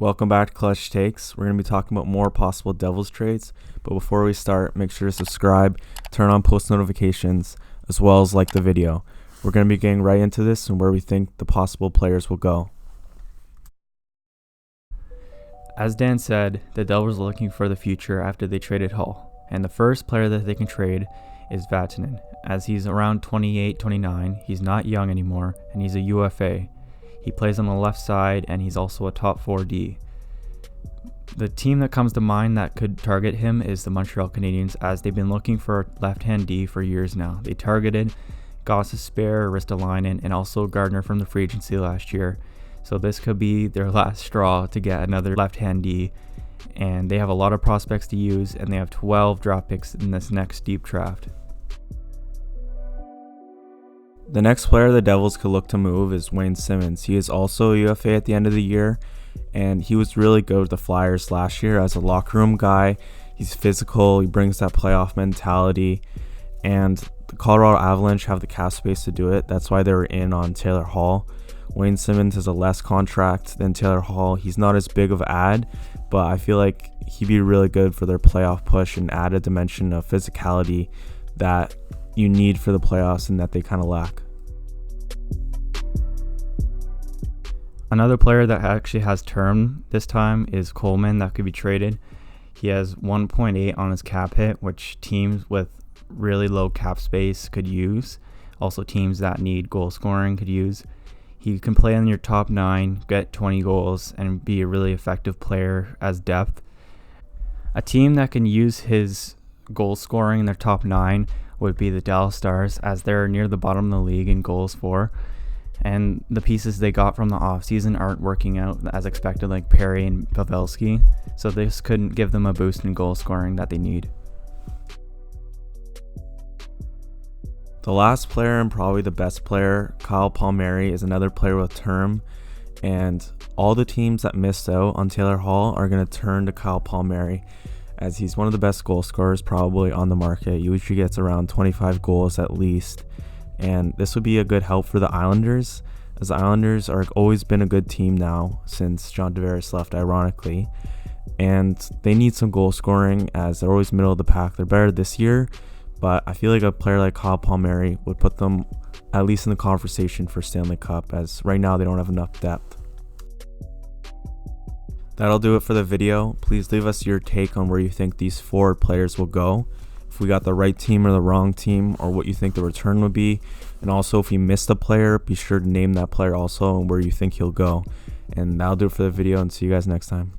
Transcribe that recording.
Welcome back to Clutch Takes. We're going to be talking about more possible Devils trades, but before we start, make sure to subscribe, turn on post notifications, as well as like the video. We're going to be getting right into this and where we think the possible players will go. As Dan said, the Devils are looking for the future after they traded Hall, and the first player that they can trade is Vatanen. As he's around 28, 29, he's not young anymore, and he's a UFA. He plays on the left side, and he's also a top 4D. The team that comes to mind that could target him is the Montreal Canadiens, as they've been looking for a left-hand D for years now. They targeted Gostisbehere, Ristolainen, and also Gardner from the free agency last year. So this could be their last straw to get another left-hand D, and they have a lot of prospects to use, and they have 12 draft picks in this next deep draft. The next player the Devils could look to move is Wayne Simmons. He is also a UFA at the end of the year, and he was really good with the Flyers last year as a locker room guy. He's physical, he brings that playoff mentality, and the Colorado Avalanche have the cap space to do it. That's why they were in on Taylor Hall. Wayne Simmons has a less contract than Taylor Hall. He's not as big of an ad, but I feel like he'd be really good for their playoff push and add a dimension of physicality that you need for the playoffs and that they kind of lack. Another player that actually has term this time is Coleman that could be traded. He has 1.8 on his cap hit, which teams with really low cap space could use. Also teams that need goal scoring could use. He can play in your top 9, get 20 goals, and be a really effective player as depth. A team that can use his goal scoring in their top 9 would be the Dallas Stars, as they're near the bottom of the league in goals for. And the pieces they got from the offseason aren't working out as expected, like Perry and Pavelski. So this couldn't give them a boost in goal scoring that they need. The last player and probably the best player, Kyle Palmieri, is another player with term, and all the teams that missed out on Taylor Hall are going to turn to Kyle Palmieri, as he's one of the best goal scorers probably on the market. He usually gets around 25 goals at least, and this would be a good help for the Islanders, as the Islanders are always been a good team now since John Tavares left, ironically, and they need some goal scoring as they're always middle of the pack. They're better this year, but I feel like a player like Kyle Palmieri would put them at least in the conversation for Stanley Cup, as right now they don't have enough depth. That'll do it for the video. Please leave us your take on where you think these 4 players will go, if we got the right team or the wrong team, or what you think the return would be. And also, if you missed a player, be sure to name that player also and where you think he'll go. And that'll do it for the video, and see you guys next time.